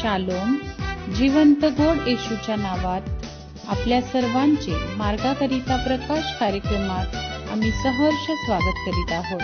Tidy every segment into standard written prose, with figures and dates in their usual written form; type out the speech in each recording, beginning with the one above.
Shalom. जिवंत गोड येशूच्या नावात आपल्या सर्वांचे मार्गाकरिता प्रकाश कार्यक्रमात आम्ही सहर्ष स्वागत करीत आहोत.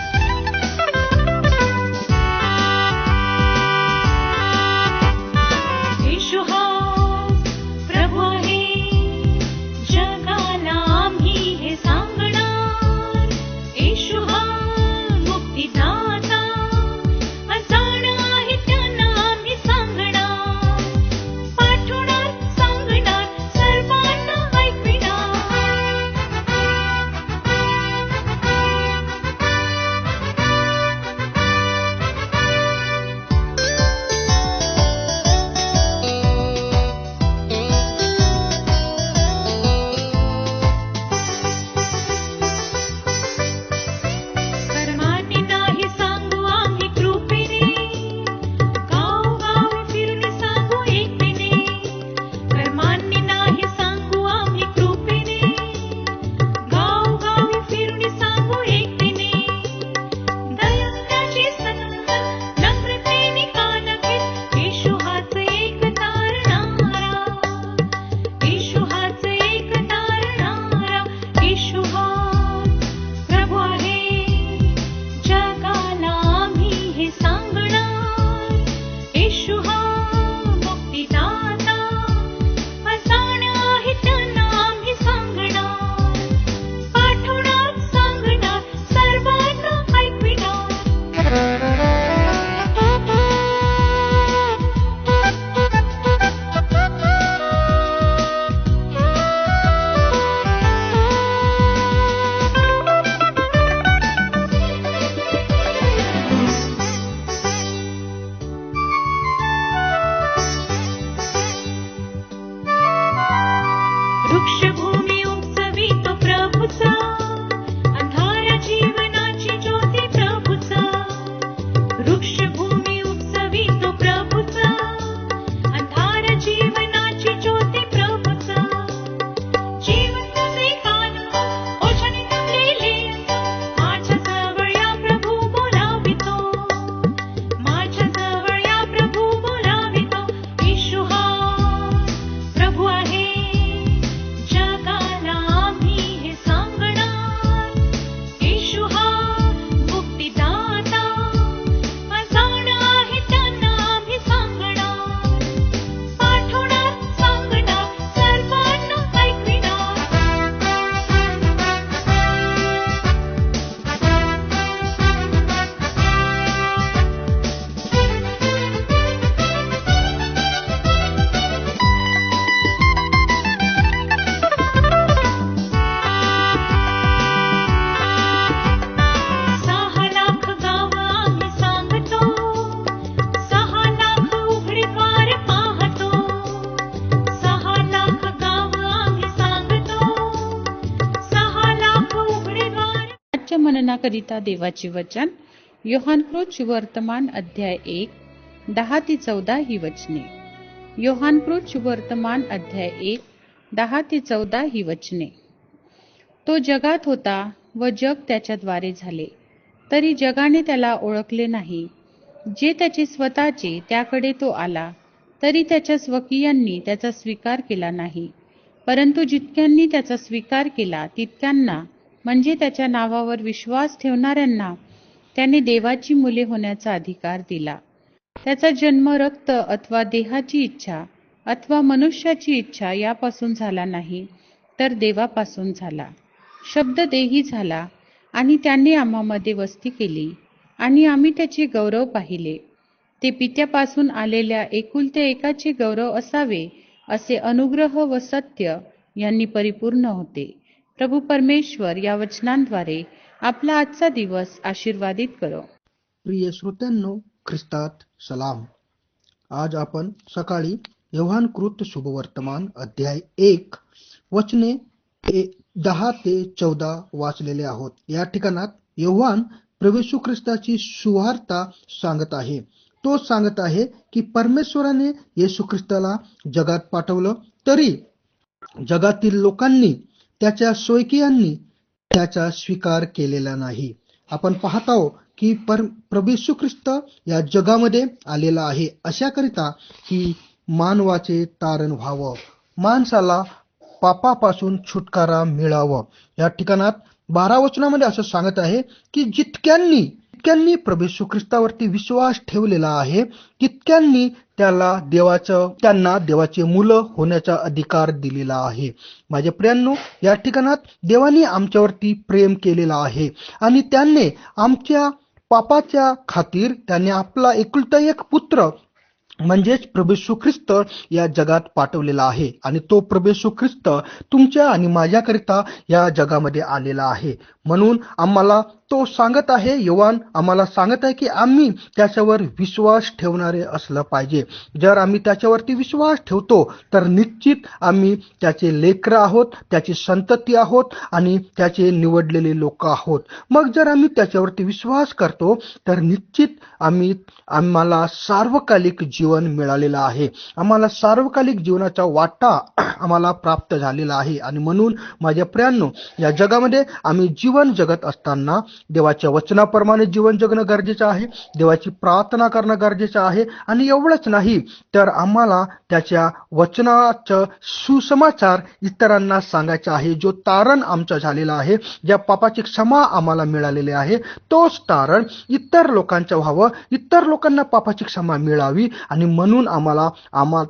मननाकरिता देवाचे वचन योहानकृत वर्तमान अध्याय 1 10 ते 14 ही वचने. योहानकृत वर्तमान अध्याय 1 10 ते 14 ही वचने. तो जगात होता व जग त्याच्याद्वारे झाले, तरी जगाने त्याला ओळखले नाही. जे त्याचे स्वतःचे त्याकडे तो आला, तरी त्याच्या स्वकीयांनी त्याचा स्वीकार केला नाही. परंतु जितक्यांनी त्याचा स्वीकार केला तितक्यांना, म्हणजे त्याच्या नावावर विश्वास ठेवणाऱ्यांना, त्याने देवाची मुले होण्याचा अधिकार दिला. त्याचा जन्म रक्त अथवा देहाची इच्छा अथवा मनुष्याची इच्छा यापासून झाला नाही, तर देवापासून झाला. शब्द देही झाला आणि त्याने आम्हामध्ये वस्ती केली, आणि आम्ही त्याचे गौरव पाहिले. ते पित्यापासून आलेल्या एकुलते एकाचे गौरव असावे, असे अनुग्रह व सत्य यांनी परिपूर्ण होते. प्रभू परमेश्वर या वचनांद्वारे आपला आजचा दिवस आशीर्वादित करो. प्रिय श्रोत्यांनो, ख्रिस्तात सलाम. आज आपण सकाळी योहानकृत शुभवर्तमान अध्याय 1 वचने 10 ते 14 वाचलेले आहोत. या ठिकाणात योहान प्रभू येशू ख्रिस्ताची सुवार्ता सांगत आहे. तो सांगत आहे की परमेश्वराने येशू ख्रिस्ताला जगात पाठवलं, तरी जगातील लोकांनी, त्याच्या स्वकीयांनी त्याचा स्वीकार केलेला नाही. आपण पाहत आहोत की प्रभू येशू ख्रिस्त या जगामध्ये आलेला आहे अशाकरिता की मानवाचे तारण व्हावं, माणसाला पापापासून छुटकारा मिळावं. या ठिकाणात 12 वचनामध्ये असं सांगत आहे की जितक्यांनी प्रभू येशू ख्रिस्तावरती विश्वास ठेवलेला आहे तितक्यांनी त्यांना देवाचे मुलं होण्याचा अधिकार दिलेला आहे. माझ्या प्रियांनो, या ठिकाणात देवाने आमच्यावरती प्रेम केलेला आहे आणि त्याने आमच्या पापाच्या खातीर त्याने आपला एकुलता एक पुत्र म्हणजेच प्रभू येशू ख्रिस्त या जगात पाठवलेला आहे आणि तो प्रभू येशू ख्रिस्त तुमच्या आणि माझ्याकरिता या जगामध्ये आलेला आहे. म्हणून आम्हाला तो सांगत आहे, योहान आम्हाला सांगत आहे की आम्ही त्याच्यावर विश्वास ठेवणारे असलं पाहिजे. जर आम्ही त्याच्यावरती विश्वास ठेवतो तर निश्चित आम्ही त्याचे लेकरं आहोत, त्याची संतती आहोत आणि त्याचे निवडलेले लोक आहोत. मग जर आम्ही त्याच्यावरती विश्वास करतो तर निश्चित आम्हाला सार्वकालिक जीवन मिळालेलं आहे. आम्हाला सार्वकालिक जीवनाचा वाटा आम्हाला प्राप्त झालेला आहे. आणि म्हणून माझ्या प्रियांनो, या जगामध्ये आम्ही जीवन जगत असताना देवाच्या वचनाप्रमाणे जीवन जगणं गरजेचं आहे, देवाची प्रार्थना करणं गरजेचं आहे. आणि एवढंच नाही तर आम्हाला त्याच्या वचनाचं सुसमाचार इतरांना सांगायचा आहे. जो तारण आमचा झालेला आहे, ज्या पापाची क्षमा आम्हाला मिळालेली आहे, तोच तारण इतर लोकांचं व्हावं, इतर लोकांना पापाची क्षमा मिळावी. आणि म्हणून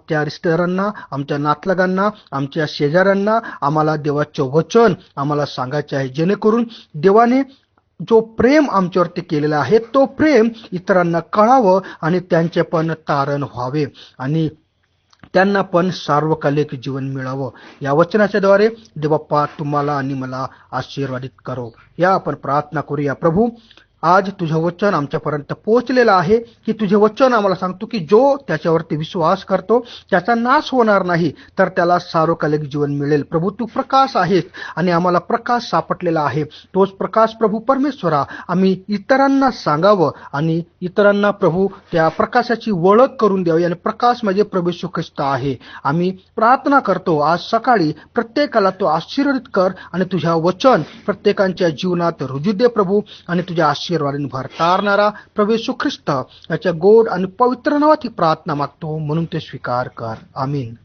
त्या रिश्तेदारांना, आमच्या नातलगांना, आमच्या शेजाऱ्यांना आम्हाला देवाचं वचन आम्हाला सांगायचे आहे, जेणेकरून देवाने जो प्रेम आमच्यावरती केलेला आहे तो प्रेम इतरांना कळावं आणि त्यांचे पण तारण व्हावे आणि त्यांना पण सार्वकालिक जीवन मिळावं. या वचनाच्या द्वारे देवबाप्पा तुम्हाला आणि मला आशीर्वादित करो. या आपण प्रार्थना करूया. प्रभू, आज तुझं वचन आमच्यापर्यंत पोहोचलेलं आहे की तुझे वचन आम्हाला सांगतो की जो त्याच्यावरती विश्वास करतो त्याचा नाश होणार नाही तर त्याला सार्वकालिक जीवन मिळेल. प्रभू, तू प्रकाश आहेस आणि आम्हाला प्रकाश सापडलेला आहे. तोच प्रकाश प्रभू परमेश्वरा आम्ही इतरांना सांगावं आणि इतरांना प्रभू त्या प्रकाशाची ओळख करून द्यावी. आणि प्रकाश म्हणजे प्रभू येशू ख्रिस्त आहे. आम्ही प्रार्थना करतो आज सकाळी प्रत्येकाला तो आशीर्वादित कर आणि तुझ्या वचन प्रत्येकाच्या जीवनात रुजू दे प्रभू. आणि तुझ्या आशीर्वादाने भरतारणारा प्रभू येशू ख्रिस्त याच्या गोड आणि पवित्र नावात ही प्रार्थना मागतो, म्हणून ते स्वीकार कर. आमीन.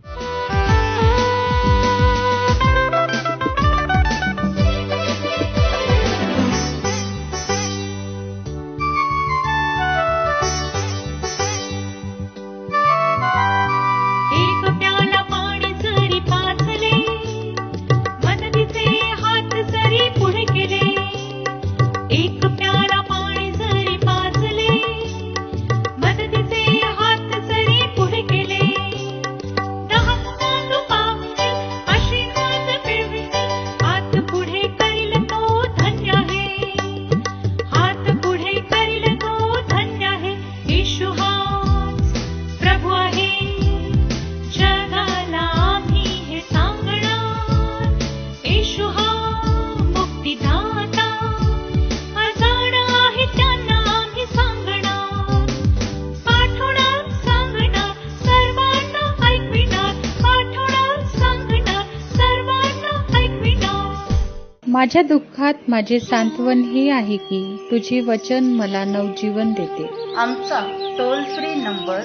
माझ्या दुःखात माझे सांत्वन हे आहे की तुझे वचन मला नवजीवन देते. आमचा टोल फ्री नंबर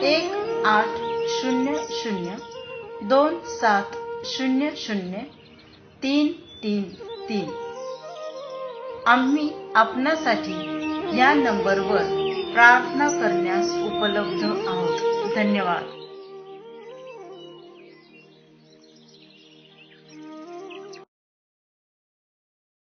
1800-2700-333. आम्ही आपणासाठी या नंबरवर प्रार्थना करण्यास उपलब्ध आहोत. धन्यवाद.